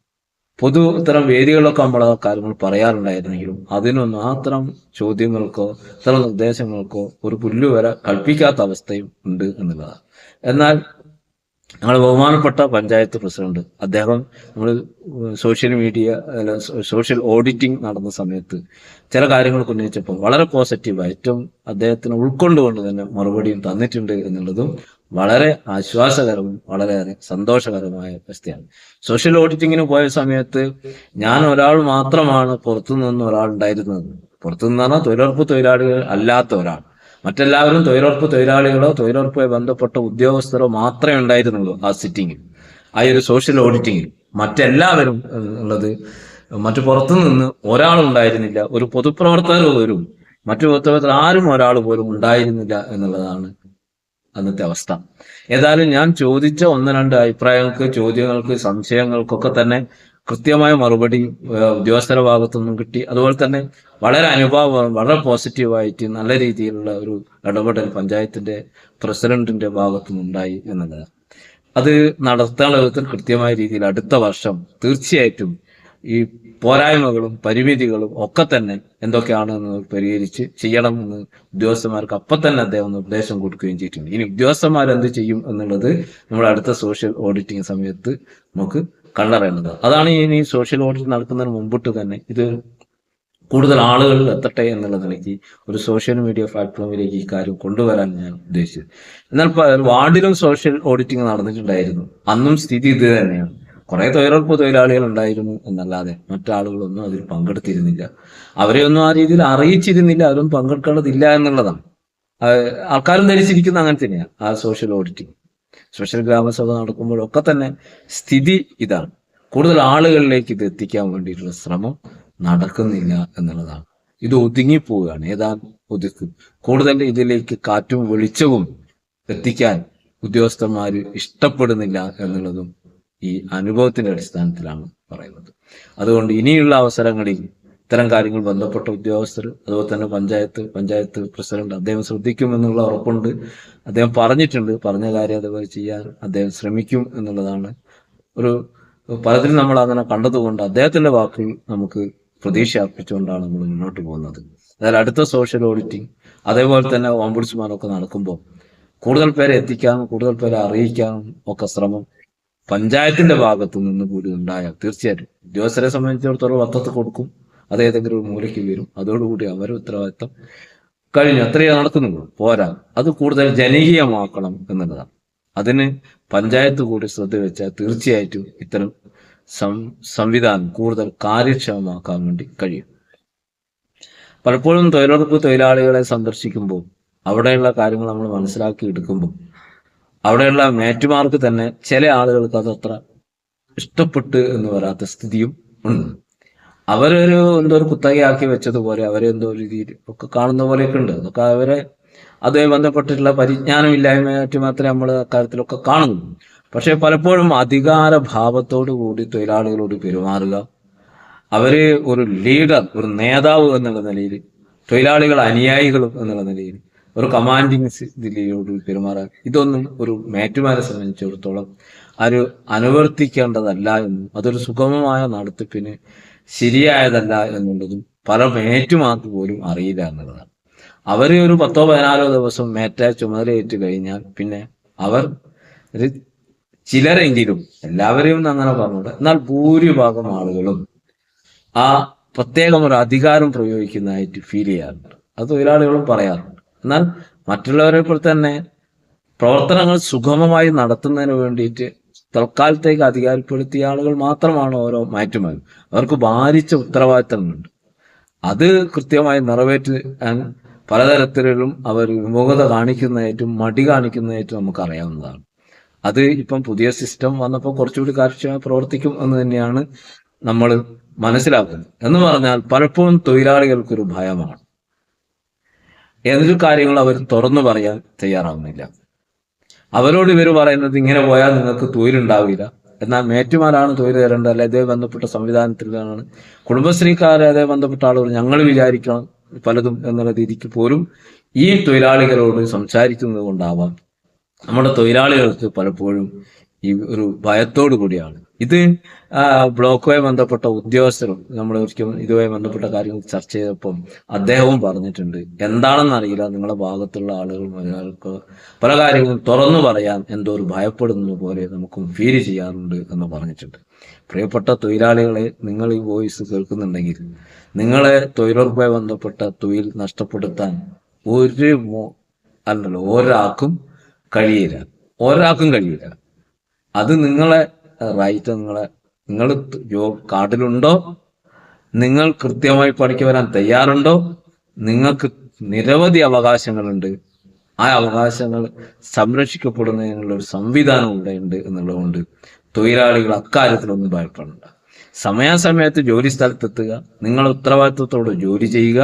ഇത്തരം വേദികളിലൊക്കെ നമ്മൾ ആ കാര്യങ്ങൾ പറയാറുണ്ടായിരുന്നെങ്കിലും അതിനൊന്നും അത്തരം ചോദ്യങ്ങൾക്കോ ഇത്തരം നിർദ്ദേശങ്ങൾക്കോ ഒരു പുല്ലുവരെ കൽപ്പിക്കാത്ത അവസ്ഥയും ഉണ്ട് എന്നുള്ളതാണ്. എന്നാൽ ഞങ്ങളുടെ ബഹുമാനപ്പെട്ട പഞ്ചായത്ത് പ്രസിഡന്റ് അദ്ദേഹം നമ്മൾ സോഷ്യൽ മീഡിയ സോഷ്യൽ ഓഡിറ്റിംഗ് നടന്ന സമയത്ത് ചില കാര്യങ്ങൾ ഉന്നയിച്ചപ്പോൾ വളരെ പോസിറ്റീവായി ഏറ്റവും അദ്ദേഹത്തിന് ഉൾക്കൊണ്ടുകൊണ്ട് തന്നെ മറുപടിയും തന്നിട്ടുണ്ട് എന്നുള്ളതും വളരെ ആശ്വാസകരവും വളരെയേറെ സന്തോഷകരമായ അവസ്ഥയാണ്. സോഷ്യൽ ഓഡിറ്റിങ്ങിന് പോയ സമയത്ത് ഞാൻ ഒരാൾ മാത്രമാണ് പുറത്തുനിന്ന് ഒരാൾ ഉണ്ടായിരുന്നത്. പുറത്തുനിന്ന് പറഞ്ഞാൽ തൊഴിലുറപ്പ് തൊഴിലാളികൾ അല്ലാത്ത ഒരാൾ. മറ്റെല്ലാവരും തൊഴിലുറപ്പ് തൊഴിലാളികളോ തൊഴിലുറപ്പുമായി ബന്ധപ്പെട്ട ഉദ്യോഗസ്ഥരോ മാത്രമേ ഉണ്ടായിരുന്നുള്ളൂ ആ സിറ്റിങ്ങിൽ, ആ ഒരു സോഷ്യൽ ഓഡിറ്റിങ്ങിൽ. മറ്റെല്ലാവരും ഉള്ളത് മറ്റു പുറത്തുനിന്ന് ഒരാളുണ്ടായിരുന്നില്ല. ഒരു പൊതുപ്രവർത്തകർ പോലും മറ്റു പൊതുപ്രവർത്തകർ ആരും ഒരാൾ പോലും ഉണ്ടായിരുന്നില്ല എന്നുള്ളതാണ് അന്നത്തെ അവസ്ഥ. ഏതായാലും ഞാൻ ചോദിച്ച ഒന്ന് രണ്ട് അഭിപ്രായങ്ങൾക്ക്, ചോദ്യങ്ങൾക്ക്, സംശയങ്ങൾക്കൊക്കെ തന്നെ കൃത്യമായ മറുപടി ഉദ്യോഗസ്ഥരുടെ ഭാഗത്തുനിന്നും കിട്ടി. അതുപോലെ തന്നെ വളരെ അനുഭവം, വളരെ പോസിറ്റീവായിട്ട് നല്ല രീതിയിലുള്ള ഒരു ഇടപെടൽ പഞ്ചായത്തിന്റെ പ്രസിഡന്റിന്റെ ഭാഗത്തുനിന്നുണ്ടായി എന്നുള്ളതാണ്. അത് നടത്താനുള്ള വിധത്തിൽ കൃത്യമായ രീതിയിൽ അടുത്ത വർഷം തീർച്ചയായിട്ടും ഈ പോരായ്മകളും പരിമിതികളും ഒക്കെ തന്നെ എന്തൊക്കെയാണെന്ന് പരിഹരിച്ച് ചെയ്യണമെന്ന് ഉദ്യോഗസ്ഥന്മാർക്ക് അപ്പം തന്നെ അദ്ദേഹം നിർദ്ദേശം കൊടുക്കുകയും ചെയ്തിട്ടുണ്ട്. ഇനി ഉദ്യോഗസ്ഥന്മാർ എന്ത് ചെയ്യും എന്നുള്ളത് നമ്മുടെ അടുത്ത സോഷ്യൽ ഓഡിറ്റിംഗ് സമയത്ത് നമുക്ക് കണ്ടറിയേണ്ടത്. അതാണ് ഇനി സോഷ്യൽ ഓഡിറ്റ് നടക്കുന്നതിന് മുമ്പിട്ട് തന്നെ ഇത് കൂടുതൽ ആളുകളിൽ എത്തട്ടെ എന്നുള്ള നിലയ്ക്ക് ഒരു സോഷ്യൽ മീഡിയ പ്ലാറ്റ്ഫോമിലേക്ക് ഈ കാര്യം കൊണ്ടുവരാൻ ഞാൻ ഉദ്ദേശിച്ചത്. എന്നാൽ വാർഡിലും സോഷ്യൽ ഓഡിറ്റിംഗ് നടന്നിട്ടുണ്ടായിരുന്നു. അന്നും സ്ഥിതി ഇത് തന്നെയാണ്. കുറെ തൊഴിലുറപ്പ് തൊഴിലാളികൾ ഉണ്ടായിരുന്നു എന്നല്ലാതെ മറ്റാളുകളൊന്നും അതിൽ പങ്കെടുത്തിരുന്നില്ല. അവരെ ഒന്നും ആ രീതിയിൽ അറിയിച്ചിരുന്നില്ല, അവരൊന്നും പങ്കെടുക്കേണ്ടതില്ല എന്നുള്ളതാണ്. ആൾക്കാരും ധരിച്ചിരിക്കുന്ന അങ്ങനെ തന്നെയാണ് ആ സോഷ്യൽ ഓഡിറ്റിംഗ്. സ്പെഷ്യൽ ഗ്രാമസഭ നടക്കുമ്പോഴൊക്കെ തന്നെ സ്ഥിതി ഇതാണ്. കൂടുതൽ ആളുകളിലേക്ക് ഇത് എത്തിക്കാൻ വേണ്ടിയിട്ടുള്ള ശ്രമം നടക്കുന്നില്ല എന്നുള്ളതാണ്. ഇത് ഒതുങ്ങിപ്പോവുകയാണ്. ഒതുക്കും. കൂടുതൽ ഇതിലേക്ക് കാറ്റും വെളിച്ചവും എത്തിക്കാൻ ഉദ്യോഗസ്ഥന്മാർ ഇഷ്ടപ്പെടുന്നില്ല എന്നുള്ളതും ഈ അനുഭവത്തിന്റെ അടിസ്ഥാനത്തിലാണ് പറയുന്നത്. അതുകൊണ്ട് ഇനിയുള്ള അവസരങ്ങളിൽ ഇത്തരം കാര്യങ്ങൾ ബന്ധപ്പെട്ട ഉദ്യോഗസ്ഥർ, അതുപോലെ തന്നെ പഞ്ചായത്ത് പ്രസിഡന്റ് അദ്ദേഹം ശ്രദ്ധിക്കുമെന്നുള്ള ഉറപ്പുണ്ട്. അദ്ദേഹം പറഞ്ഞിട്ടുണ്ട്. പറഞ്ഞ കാര്യം അതുപോലെ ചെയ്യാൻ അദ്ദേഹം ശ്രമിക്കും എന്നുള്ളതാണ്. പലതിലും നമ്മൾ അങ്ങനെ കണ്ടതുകൊണ്ട് അദ്ദേഹത്തിന്റെ വാക്കുകൾ നമുക്ക് പ്രതീക്ഷ അർപ്പിച്ചുകൊണ്ടാണ് നമ്മൾ മുന്നോട്ട് പോകുന്നത്. അതായത് അടുത്ത സോഷ്യൽ ഓഡിറ്റിംഗ് അതേപോലെ തന്നെ ഓംബുഡ്സ്മാനൊക്കെ നടക്കുമ്പോൾ കൂടുതൽ പേരെ എത്തിക്കാനും കൂടുതൽ പേരെ അറിയിക്കാനും ഒക്കെ ശ്രമം പഞ്ചായത്തിന്റെ ഭാഗത്തു നിന്ന് കൂടി ഉണ്ടായാൽ തീർച്ചയായിട്ടും ഉദ്യോഗസ്ഥരെ സംബന്ധിച്ചിടത്തോളം വത്തത്ത് കൊടുക്കും, അത് ഏതെങ്കിലും ഒരു മൂലയ്ക്ക് വരും. അതോടുകൂടി അവരുടെ ഉത്തരവാദിത്തം കഴിഞ്ഞു. അത്രയേ നടക്കുന്നുള്ളൂ, പോരാ. അത് കൂടുതൽ ജനകീയമാക്കണം എന്നുള്ളതാണ്. അതിന് പഞ്ചായത്ത് കൂടി ശ്രദ്ധ വെച്ചാൽ തീർച്ചയായിട്ടും ഇത്തരം സംവിധാനം കൂടുതൽ കാര്യക്ഷമമാക്കാൻ വേണ്ടി കഴിയും. പലപ്പോഴും തൊഴിലുറപ്പ് തൊഴിലാളികളെ സന്ദർശിക്കുമ്പോൾ അവിടെയുള്ള കാര്യങ്ങൾ നമ്മൾ മനസ്സിലാക്കി എടുക്കുമ്പോൾ അവിടെയുള്ള മേറ്റുമാർക്ക് തന്നെ ചില ആളുകൾക്ക് അതത്ര ഇഷ്ടപ്പെട്ട് എന്ന് വരാത്ത സ്ഥിതിയും ഉണ്ട്. അവരൊരു ഒരു കുത്തകയാക്കി വെച്ചതുപോലെ അവരെന്തോ രീതിയിൽ ഒക്കെ കാണുന്ന പോലെയൊക്കെ ഉണ്ട്. അതൊക്കെ അതുമായി ബന്ധപ്പെട്ടിട്ടുള്ള പരിജ്ഞാനമില്ലായ്മയായിട്ട് മാത്രമേ നമ്മൾ അക്കാര്യത്തിലൊക്കെ കാണുന്നു. പക്ഷെ പലപ്പോഴും അധികാര ഭാവത്തോടു കൂടി തൊഴിലാളികളോട് പെരുമാറുക, അവര് ഒരു ലീഡർ, ഒരു നേതാവ് എന്നുള്ള നിലയിൽ, തൊഴിലാളികൾ അനുയായികളും എന്നുള്ള നിലയിൽ ഒരു കമാൻഡിങ് ഇതിലോട് പെരുമാറാൻ, ഇതൊന്നും ഒരു മേറ്റുമാരെ സംബന്ധിച്ചിടത്തോളം അനുവർത്തിക്കേണ്ടതല്ല എന്നും അതൊരു സുഗമമായ നടത്തിപ്പിന് ശരിയായതല്ല എന്നുള്ളതും പല മേറ്റുമാർക്ക് പോലും അറിയില്ല എന്നുള്ളതാണ്. അവർ ഒരു 10-14 ദിവസം മേറ്റ ചുമതലയേറ്റ് കഴിഞ്ഞാൽ പിന്നെ അവർ ചിലരെങ്കിലും, എല്ലാവരെയും അങ്ങനെ പറഞ്ഞുകൊണ്ട്, എന്നാൽ ഭൂരിഭാഗം ആളുകളും ആ പ്രത്യേകം ഒരു അധികാരം പ്രയോഗിക്കുന്നതായിട്ട് ഫീൽ ചെയ്യാറുണ്ട്. അത് തൊഴിലാളികളും പറയാറുണ്ട്. എന്നാൽ മറ്റുള്ളവരെ പോലെ തന്നെ പ്രവർത്തനങ്ങൾ സുഗമമായി നടത്തുന്നതിന് വേണ്ടിയിട്ട് തൽക്കാലത്തേക്ക് അധികാരപ്പെടുത്തിയ ആളുകൾ മാത്രമാണ് ഓരോ മാറ്റുമാരും. അവർക്ക് ഭാരിച്ച ഉത്തരവാദിത്തങ്ങളുണ്ട്. അത് കൃത്യമായി നിറവേറ്റാൻ പലതരത്തിലും അവർ വിമുഖത കാണിക്കുന്നതായിട്ടും മടി കാണിക്കുന്നതായിട്ടും നമുക്കറിയാവുന്നതാണ്. അത് ഇപ്പം പുതിയ സിസ്റ്റം വന്നപ്പോൾ കുറച്ചുകൂടി കാര്യക്ഷമമായി പ്രവർത്തിക്കും എന്ന് തന്നെയാണ് നമ്മൾ മനസ്സിലാക്കുന്നത്. എന്ന് പറഞ്ഞാൽ പലപ്പോഴും തൊഴിലാളികൾക്കൊരു ഭയമാണ്. ഏതൊരു കാര്യങ്ങൾ അവർ തുറന്നു പറയാൻ തയ്യാറാവുന്നില്ല. അവരോട് ഇവർ പറയുന്നത് ഇങ്ങനെ പോയാൽ നിങ്ങൾക്ക് തൊഴിലുണ്ടാവില്ല, എന്നാൽ മേറ്റുമാരാണ് തൊഴിൽ തരേണ്ടത്, അല്ലെ ഇതേ ബന്ധപ്പെട്ട സംവിധാനത്തിലാണ് കുടുംബശ്രീക്കാരെ അതേ ബന്ധപ്പെട്ട ആളുകൾ ഞങ്ങൾ വിചാരിക്കണം പലതും എന്നുള്ള രീതിക്ക് പോലും ഈ തൊഴിലാളികളോട് സംസാരിക്കുന്നത് കൊണ്ടാവാം നമ്മുടെ തൊഴിലാളികൾക്ക് പലപ്പോഴും ഈ ഒരു ഭയത്തോടു കൂടിയാണ് ഇത്. ബ്ലോക്കുമായി ബന്ധപ്പെട്ട ഉദ്യോഗസ്ഥരും നമ്മൾ ഒരിക്കലും ഇതുമായി ബന്ധപ്പെട്ട കാര്യങ്ങൾ ചർച്ച ചെയ്തപ്പം അദ്ദേഹവും പറഞ്ഞിട്ടുണ്ട്, എന്താണെന്ന് അറിയില്ല, നിങ്ങളുടെ ഭാഗത്തുള്ള ആളുകൾ മലയാളികൾക്ക് പല കാര്യങ്ങളും തുറന്നു പറയാൻ എന്തോ ഒരു ഭയപ്പെടുന്നത് പോലെ നമുക്കും ഫീൽ ചെയ്യാറുണ്ട് എന്ന് പറഞ്ഞിട്ടുണ്ട്. പ്രിയപ്പെട്ട തൊഴിലാളികളെ, നിങ്ങൾ ഈ വോയിസ് കേൾക്കുന്നുണ്ടെങ്കിൽ നിങ്ങളെ തൊഴിലുറപ്പുമായി ബന്ധപ്പെട്ട തൊഴിൽ നഷ്ടപ്പെടുത്താൻ ഒരാൾക്കും കഴിയില്ല. അത് നിങ്ങളെ റൈറ്റ്, നിങ്ങൾ ജോബ് കാർഡിലുണ്ടോ, നിങ്ങൾ കൃത്യമായി പഠിക്കാൻ വരാൻ തയ്യാറുണ്ടോ, നിങ്ങൾക്ക് നിരവധി അവകാശങ്ങളുണ്ട്. ആ അവകാശങ്ങൾ സംരക്ഷിക്കപ്പെടുന്നതിനുള്ള ഒരു സംവിധാനം ഇവിടെ ഉണ്ട് എന്നുള്ളതുകൊണ്ട് തൊഴിലാളികൾ അക്കാര്യത്തിലൊന്നും ഭയപ്പെടേണ്ട. സമയാസമയത്ത് ജോലി സ്ഥലത്തെത്തുക, നിങ്ങൾ ഉത്തരവാദിത്വത്തോടെ ജോലി ചെയ്യുക,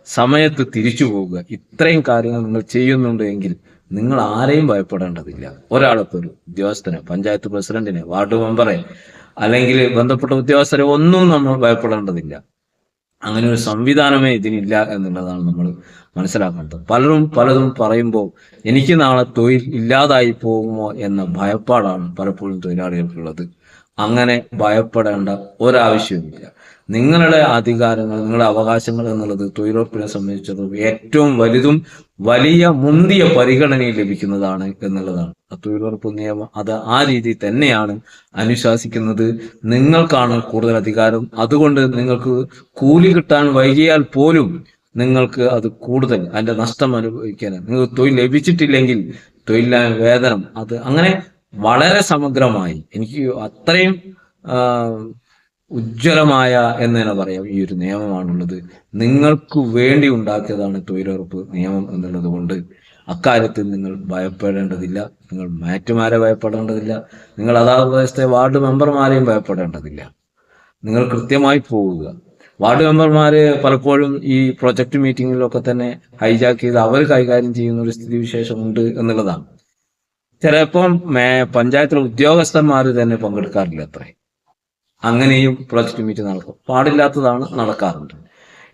സമയത്ത് തിരിച്ചു പോവുക. ഇത്രയും കാര്യങ്ങൾ നിങ്ങൾ ചെയ്യുന്നുണ്ട് എങ്കിൽ നിങ്ങൾ ആരെയും ഭയപ്പെടേണ്ടതില്ല. ഒരാൾക്ക്, ഒരു ഉദ്യോഗസ്ഥനെ, പഞ്ചായത്ത് പ്രസിഡന്റിനെ, വാർഡ് മെമ്പറെ, അല്ലെങ്കിൽ ബന്ധപ്പെട്ട ഉദ്യോഗസ്ഥരെ ഒന്നും നമ്മൾ ഭയപ്പെടേണ്ടതില്ല. അങ്ങനെ ഒരു സംവിധാനമേ ഇതിനില്ല എന്നുള്ളതാണ് നമ്മൾ മനസ്സിലാക്കേണ്ടത്. പലതും പറയുമ്പോൾ എനിക്ക് നാളെ തൊഴിൽ ഇല്ലാതായി പോകുമോ എന്ന ഭയപ്പാടാണ് പലപ്പോഴും തൊഴിലാളികൾക്കുള്ളത്. അങ്ങനെ ഭയപ്പെടേണ്ട ഒരാവശ്യവുമില്ല. നിങ്ങളുടെ അധികാരങ്ങൾ, നിങ്ങളുടെ അവകാശങ്ങൾ എന്നുള്ളത് തൊഴിലുറപ്പിനെ സംബന്ധിച്ചിടത്തോളം ഏറ്റവും വലുതും വലിയ മുന്തിയ പരിഗണനയിൽ ലഭിക്കുന്നതാണ് എന്നുള്ളതാണ്. തൊഴിലുറപ്പ് നിയമം അത് ആ രീതിയിൽ തന്നെയാണ് അനുശാസിക്കുന്നത്. നിങ്ങൾക്കാണ് കൂടുതൽ അധികാരം. അതുകൊണ്ട് നിങ്ങൾക്ക് കൂലി കിട്ടാൻ വൈകിയാൽ പോലും നിങ്ങൾക്ക് അത് കൂടുതൽ അതിന്റെ നഷ്ടം അനുഭവിക്കാൻ, നിങ്ങൾക്ക് തൊഴിൽ ലഭിച്ചിട്ടില്ലെങ്കിൽ തൊഴിലില്ലായ്മ വേതനം, അത് അങ്ങനെ വളരെ സമഗ്രമായി എനിക്ക് അത്രയും ഉജ്ജ്വലമായ എന്ന് തന്നെ പറയാം ഈ ഒരു നിയമമാണുള്ളത്. നിങ്ങൾക്ക് വേണ്ടി ഉണ്ടാക്കിയതാണ് തൊഴിലുറപ്പ് നിയമം എന്നുള്ളത് കൊണ്ട് അക്കാര്യത്തിൽ നിങ്ങൾ ഭയപ്പെടേണ്ടതില്ല. നിങ്ങൾ മാറ്റുമാരെ ഭയപ്പെടേണ്ടതില്ല. നിങ്ങൾ അതാത് പ്രദേശത്തെ വാർഡ് മെമ്പർമാരെയും ഭയപ്പെടേണ്ടതില്ല. നിങ്ങൾ കൃത്യമായി പോവുക. വാർഡ് മെമ്പർമാര് പലപ്പോഴും ഈ പ്രൊജക്ട് മീറ്റിങ്ങിലൊക്കെ തന്നെ ഹൈജാക്ക് ചെയ്ത് അവർ കൈകാര്യം ചെയ്യുന്ന ഒരു സ്ഥിതിവിശേഷമുണ്ട് എന്നുള്ളതാണ്. ചിലപ്പം പഞ്ചായത്തിലെ ഉദ്യോഗസ്ഥന്മാർ തന്നെ പങ്കെടുക്കാറില്ല അത്രേ. അങ്ങനെയും പ്രൊജക്ട് മീറ്റിംഗ് നടക്കും, പാടില്ലാത്തതാണ്, നടക്കാറുണ്ട്.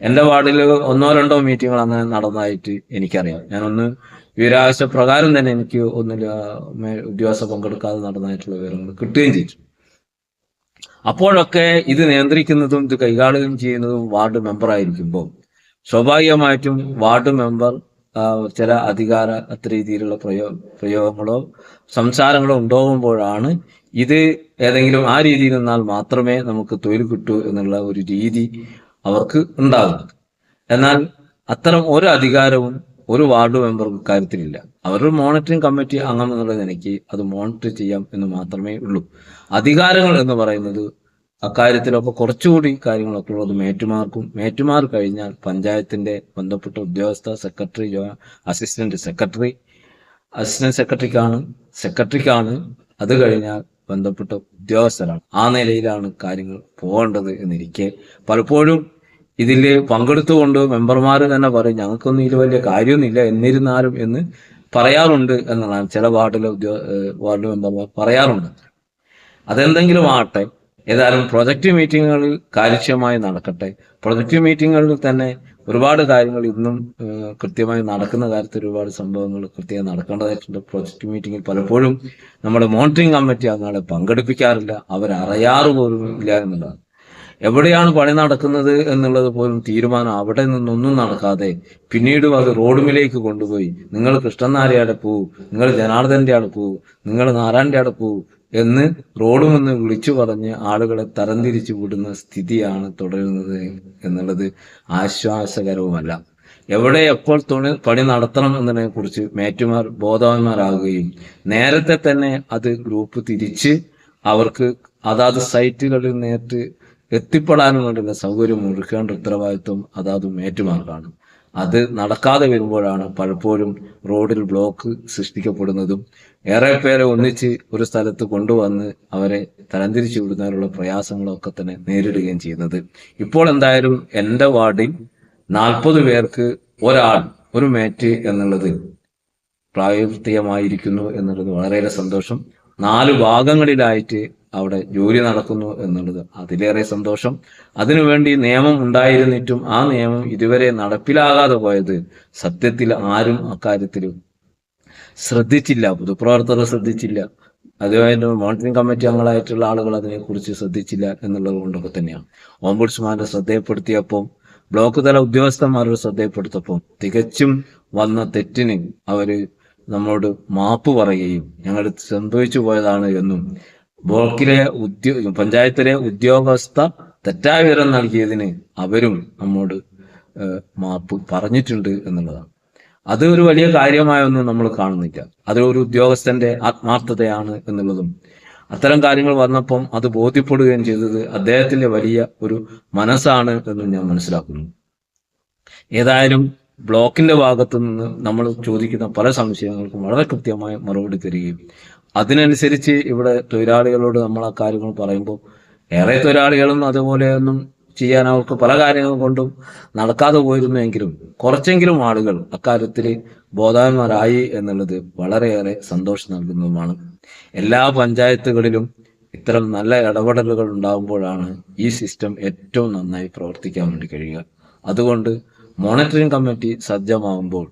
എൻ്റെ വാർഡിൽ 1-2 മീറ്റിങ്ങുകൾ അങ്ങനെ നടന്നതായിട്ട് എനിക്കറിയാം. ഞാനൊന്ന് വിവരാവകാശ പ്രകാരം തന്നെ എനിക്ക് ഉദ്യോഗസ്ഥ പങ്കെടുക്കാതെ നടന്നതായിട്ടുള്ള വിവരങ്ങൾ കിട്ടുകയും ചെയ്തു. അപ്പോഴൊക്കെ ഇത് നിയന്ത്രിക്കുന്നതും ഇത് കൈകാര്യം ചെയ്യുന്നതും വാർഡ് മെമ്പർ ആയിരിക്കുമ്പോൾ സ്വാഭാവികമായിട്ടും വാർഡ് മെമ്പർ ചില അത്ര രീതിയിലുള്ള പ്രയോഗങ്ങളോ സംസാരങ്ങളോ ഉണ്ടാകുമ്പോഴാണ് ഇത് ഏതെങ്കിലും ആ രീതിയിൽ നിന്നാൽ മാത്രമേ നമുക്ക് തൊഴിൽ കിട്ടൂ എന്നുള്ള ഒരു രീതി അവർക്ക് ഉണ്ടാകുന്നത്. എന്നാൽ അത്തരം ഒരു അധികാരവും ഒരു വാർഡ് മെമ്പർക്ക് കാര്യത്തിലില്ല. അവരൊരു മോണിറ്ററിംഗ് കമ്മിറ്റി അംഗം എന്നുള്ള നിലയ്ക്ക് അത് മോണിറ്റർ ചെയ്യാം എന്ന് മാത്രമേ ഉള്ളൂ. അധികാരങ്ങൾ എന്ന് പറയുന്നത് അക്കാര്യത്തിലൊക്കെ കുറച്ചുകൂടി കാര്യങ്ങളൊക്കെ ഉള്ളത് മേറ്റുമാർ കഴിഞ്ഞാൽ പഞ്ചായത്തിന്റെ ബന്ധപ്പെട്ട ഉദ്യോഗസ്ഥ, സെക്രട്ടറി, അസിസ്റ്റന്റ് സെക്രട്ടറിക്കാണ്. അത് കഴിഞ്ഞാൽ ബന്ധപ്പെട്ട ഉദ്യോഗസ്ഥരാണ്. ആ നിലയിലാണ് കാര്യങ്ങൾ പോകേണ്ടത് എന്നിരിക്കെ പലപ്പോഴും ഇതിൽ പങ്കെടുത്തുകൊണ്ട് മെമ്പർമാർ തന്നെ പറയും ഞങ്ങൾക്കൊന്നും ഇതിൽ വലിയ കാര്യമൊന്നുമില്ല എന്നിരുന്നാലും എന്ന് പറയാറുണ്ട് എന്നുള്ളതാണ്. ചില വാർഡ് മെമ്പർമാർ പറയാറുണ്ട്. അതെന്തെങ്കിലും ആട്ടെ, ഏതായാലും പ്രൊജക്ട് മീറ്റിങ്ങുകളിൽ കാര്യക്ഷമമായി നടക്കട്ടെ. പ്രൊജക്ട് മീറ്റിങ്ങുകളിൽ തന്നെ ഒരുപാട് കാര്യങ്ങൾ ഇന്നും കൃത്യമായി നടക്കുന്ന കാര്യത്തിൽ ഒരുപാട് സംഭവങ്ങൾ കൃത്യമായി നടക്കേണ്ടതായിട്ടുണ്ട്. പ്രൊജക്ട് മീറ്റിങ്ങിൽ പലപ്പോഴും നമ്മുടെ മോണിറ്ററിംഗ് കമ്മിറ്റി അംഗങ്ങളെ പങ്കെടുപ്പിക്കാറില്ല, അവരറിയാറ് പോലും ഇല്ല എന്നുള്ളതാണ്. എവിടെയാണ് പണി നടക്കുന്നത് എന്നുള്ളത് പോലും തീരുമാനം അവിടെ നിന്നൊന്നും നടക്കാതെ പിന്നീടും അത് റോഡുമിലേക്ക് കൊണ്ടുപോയി നിങ്ങൾ കൃഷ്ണനാരിയുടെ പോവും, നിങ്ങൾ ജനാർദ്ദന്റെ അവിടെ പോവും, നിങ്ങൾ നാരായണന്റെ അവിടെ പോവും എന്ന് റോഡുമെന്ന് വിളിച്ചു പറഞ്ഞ് ആളുകളെ തരംതിരിച്ചു വിടുന്ന സ്ഥിതിയാണ് തുടരുന്നത് എന്നുള്ളത് ആശ്വാസകരവുമല്ല. എവിടെ എപ്പോൾ പണി നടത്തണം എന്നതിനെ കുറിച്ച് മേറ്റുമാർ ബോധവാന്മാരാകുകയും നേരത്തെ തന്നെ അത് ഗ്രൂപ്പ് തിരിച്ച് അവർക്ക് അതാത് സൈറ്റുകളിൽ നേരിട്ട് എത്തിപ്പെടാനും വേണ്ടിയുള്ള സൗകര്യം ഒരുക്കേണ്ട ഉത്തരവാദിത്വം അതാത് മേറ്റുമാർക്കാണ്. അത് നടക്കാതെ വരുമ്പോഴാണ് പലപ്പോഴും റോഡിൽ ബ്ലോക്ക് സൃഷ്ടിക്കപ്പെടുന്നതും ഏറെ പേരെ ഒന്നിച്ച് ഒരു സ്ഥലത്ത് കൊണ്ടുവന്ന് അവരെ തരംതിരിച്ചു വിടുന്നതിനുള്ള പ്രയാസങ്ങളൊക്കെ തന്നെ നേരിടുകയും ചെയ്യുന്നത്. ഇപ്പോൾ എന്തായാലും എൻ്റെ വാർഡിൽ 40 പേർക്ക് ഒരാൾ ഒരു മേറ്റ് എന്നുള്ളത് പ്രാവർത്തികമായിരിക്കുന്നു എന്നുള്ളത് വളരെയേറെ സന്തോഷം. 4 ഭാഗങ്ങളിലായിട്ട് അവിടെ ജോലി നടക്കുന്നു എന്നുള്ളത് അതിലേറെ സന്തോഷം. അതിനുവേണ്ടി നിയമം ഉണ്ടായിരുന്നിട്ടും ആ നിയമം ഇതുവരെ നടപ്പിലാകാതെ പോയത് സത്യത്തിൽ ആരും അക്കാര്യത്തിൽ ശ്രദ്ധിച്ചില്ല, പൊതുപ്രവർത്തകർ ശ്രദ്ധിച്ചില്ല, അതുമായിട്ട് മോണിറ്ററിംഗ് കമ്മിറ്റി അംഗങ്ങളായിട്ടുള്ള ആളുകൾ അതിനെക്കുറിച്ച് ശ്രദ്ധിച്ചില്ല എന്നുള്ളത് കൊണ്ടൊക്കെ തന്നെയാണ്. ഓംബുഡ്സ്മാന്റെ ശ്രദ്ധയപ്പെടുത്തിയപ്പോൾ, ബ്ലോക്ക് തല ഉദ്യോഗസ്ഥന്മാരോട് ശ്രദ്ധയപ്പെടുത്തപ്പോൾ തികച്ചും വന്ന തെറ്റിന് അവര് നമ്മളോട് മാപ്പ് പറയുകയും ഞങ്ങൾ സംഭവിച്ചു പോയതാണ് എന്നും ബ്ലോക്കിലെ പഞ്ചായത്തിലെ ഉദ്യോഗസ്ഥ തെറ്റായ വിവരം നൽകിയതിന് അവരും നമ്മോട് മാപ്പ് പറഞ്ഞിട്ടുണ്ട് എന്നുള്ളതാണ്. അത് ഒരു വലിയ കാര്യമായൊന്നും നമ്മൾ കാണുന്നില്ല. അതൊരു ഉദ്യോഗസ്ഥന്റെ ആത്മാർത്ഥതയാണ് എന്നുള്ളതും അത്തരം കാര്യങ്ങൾ വന്നപ്പം അത് ബോധ്യപ്പെടുകയും ചെയ്തത് അദ്ദേഹത്തിന്റെ വലിയ ഒരു മനസ്സാണ് എന്നും ഞാൻ മനസ്സിലാക്കുന്നു. ഏതായാലും ബ്ലോക്കിന്റെ ഭാഗത്തു നിന്ന് നമ്മൾ ചോദിക്കുന്ന പല സംശയങ്ങൾക്കും വളരെ കൃത്യമായ മറുപടി തരികയും അതിനനുസരിച്ച് ഇവിടെ തൊഴിലാളികളോട് നമ്മൾ ആ കാര്യങ്ങൾ പറയുമ്പോൾ ഏറെ തൊഴിലാളികളും അതുപോലെയൊന്നും ചെയ്യാൻ അവർക്ക് പല കാര്യങ്ങൾ കൊണ്ടും നടക്കാതെ പോയിരുന്നുവെങ്കിലും കുറച്ചെങ്കിലും ആളുകൾ അക്കാര്യത്തിൽ ബോധവാന്മാരായി എന്നുള്ളത് വളരെയേറെ സന്തോഷം നൽകുന്നതുമാണ്. എല്ലാ പഞ്ചായത്തുകളിലും ഇത്തരം നല്ല ഇടപെടലുകൾ ഉണ്ടാകുമ്പോഴാണ് ഈ സിസ്റ്റം ഏറ്റവും നന്നായി പ്രവർത്തിക്കാൻ വേണ്ടി കഴിയുക. അതുകൊണ്ട് മോണിറ്ററിംഗ് കമ്മിറ്റി സജ്ജമാകുമ്പോൾ,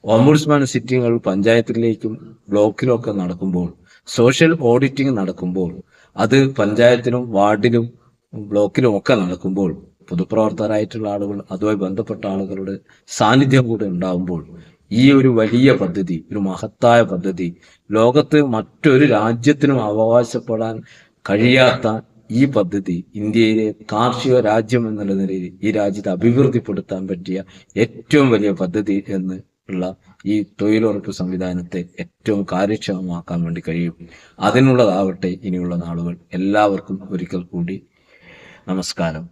ഓംബുഡ്സ്മാൻ സിറ്റിങ്ങുകൾ പഞ്ചായത്തിലേക്കും ബ്ലോക്കിലൊക്കെ നടക്കുമ്പോൾ, സോഷ്യൽ ഓഡിറ്റിംഗ് നടക്കുമ്പോൾ, അത് പഞ്ചായത്തിലും വാർഡിലും ബ്ലോക്കിലും ഒക്കെ നടക്കുമ്പോൾ പൊതുപ്രവർത്തകരായിട്ടുള്ള ആളുകൾ അതുമായി ബന്ധപ്പെട്ട ആളുകളുടെ സാന്നിധ്യം കൂടെ ഉണ്ടാകുമ്പോൾ ഈ ഒരു വലിയ പദ്ധതി, ഒരു മഹത്തായ പദ്ധതി, ലോകത്ത് മറ്റൊരു രാജ്യത്തിനും അവകാശപ്പെടാൻ കഴിയാത്ത ഈ പദ്ധതി ഇന്ത്യയിലെ കാർഷിക രാജ്യം എന്നുള്ള നിലയിൽ ഈ രാജ്യത്തെ അഭിവൃദ്ധിപ്പെടുത്താൻ പറ്റിയ ഏറ്റവും വലിയ പദ്ധതി എന്ന് ഉള്ള ഈ തൊഴിലുറപ്പ് സംവിധാനത്തെ ഏറ്റവും കാര്യക്ഷമമാക്കാൻ വേണ്ടി കഴിയും. അതിനുള്ളതാവട്ടെ ഇനിയുള്ള നാളുകൾ. എല്ലാവർക്കും ഒരിക്കൽ കൂടി നമസ്കാരം.